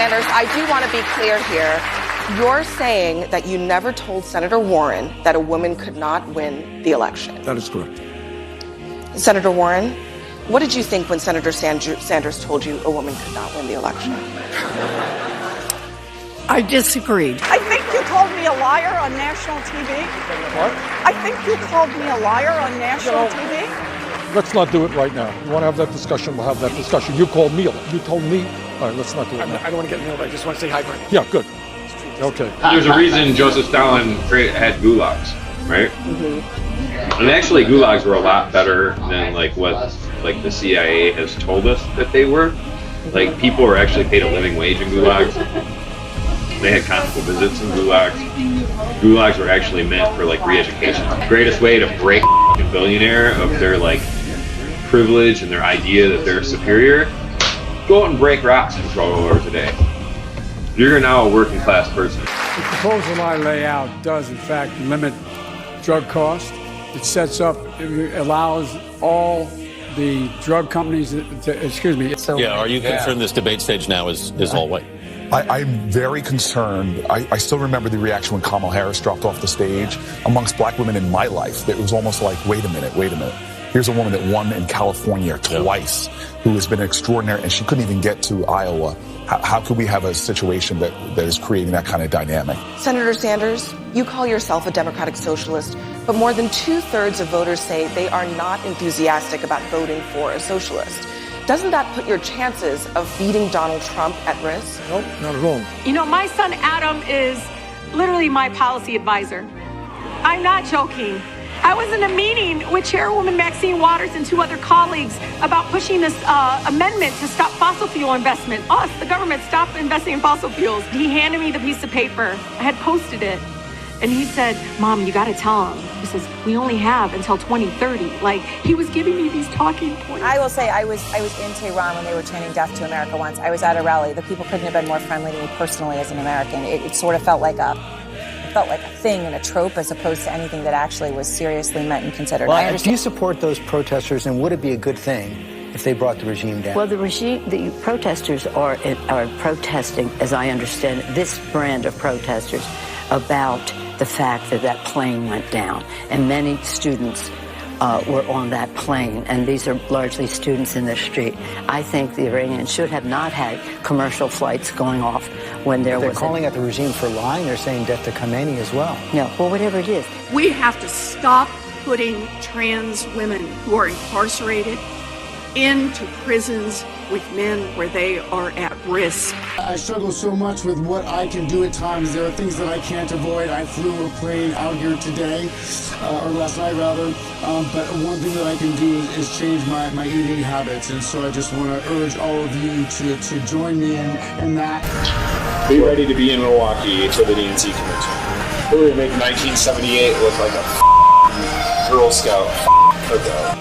Sanders, I do want to be clear here. You're saying that you never told Senator Warren that a woman could not win the election. That is correct. Senator Warren, what did you think when Senator Sanders told you a woman could not win the election? I disagreed. I think you called me a liar on national TV. What? I think you called me a liar on national TV. Let's not do it right now. You want to have that discussion, we'll have that discussion. You called me. You told me. All right, let's not do it now. I don't want to get nailed. I just want to say hi, Bernie. Yeah, good. Okay. There's a reason Joseph Stalin had gulags, right? Mm-hmm. And actually, gulags were a lot better than what the CIA has told us that they were. Like, people were actually paid a living wage in gulags. They had constant visits in gulags. Gulags were actually meant for re-education. The greatest way to break a billionaire of their privilege and their idea that they're superior, go out and break rocks for $12 a day. You're now a working class person. The proposal I lay out does in fact limit drug costs. It sets up, it allows all the drug companies to, So, yeah, are you concerned this debate stage now is all white? I'm very concerned. I still remember the reaction when Kamala Harris dropped off the stage. Amongst black women in my life, it was almost like, wait a minute. Here's a woman that won in California twice, who has been extraordinary, and she couldn't even get to Iowa. How could we have a situation that is creating that kind of dynamic? Senator Sanders, you call yourself a democratic socialist, but more than 2/3 of voters say they are not enthusiastic about voting for a socialist. Doesn't that put your chances of beating Donald Trump at risk? Nope, not at all. You know, my son Adam is literally my policy advisor. I'm not joking. I was in a meeting with Chairwoman Maxine Waters and 2 other colleagues about pushing this amendment to stop fossil fuel investment. Us, the government, stop investing in fossil fuels. He handed me the piece of paper. I had posted it. And he said, Mom, you got to tell him. He says, we only have until 2030. He was giving me these talking points. I will say I was in Tehran when they were chanting death to America once. I was at a rally. The people couldn't have been more friendly to me personally as an American. It sort of felt like a thing and a trope as opposed to anything that actually was seriously meant and considered. Well, do you support those protesters, and would it be a good thing if they brought the regime down? Well, the protesters are protesting, as I understand it, this brand of protesters about the fact that plane went down, and many students were on that plane, and these are largely students in the street. I think the Iranians should have not had commercial flights going off when there was... They're calling out the regime for lying. They're saying death to Khomeini as well. No, well, whatever it is. We have to stop putting trans women who are incarcerated into prisons with men where they are at risk. I struggle so much with what I can do at times. There are things that I can't avoid. I flew a plane out here today, or last night rather, but one thing that I can do is change my eating habits, and so I just want to urge all of you to join me in that. Be ready to be in Milwaukee for the DNC convention. We're going to make 1978 look like a Girl Scout cookout.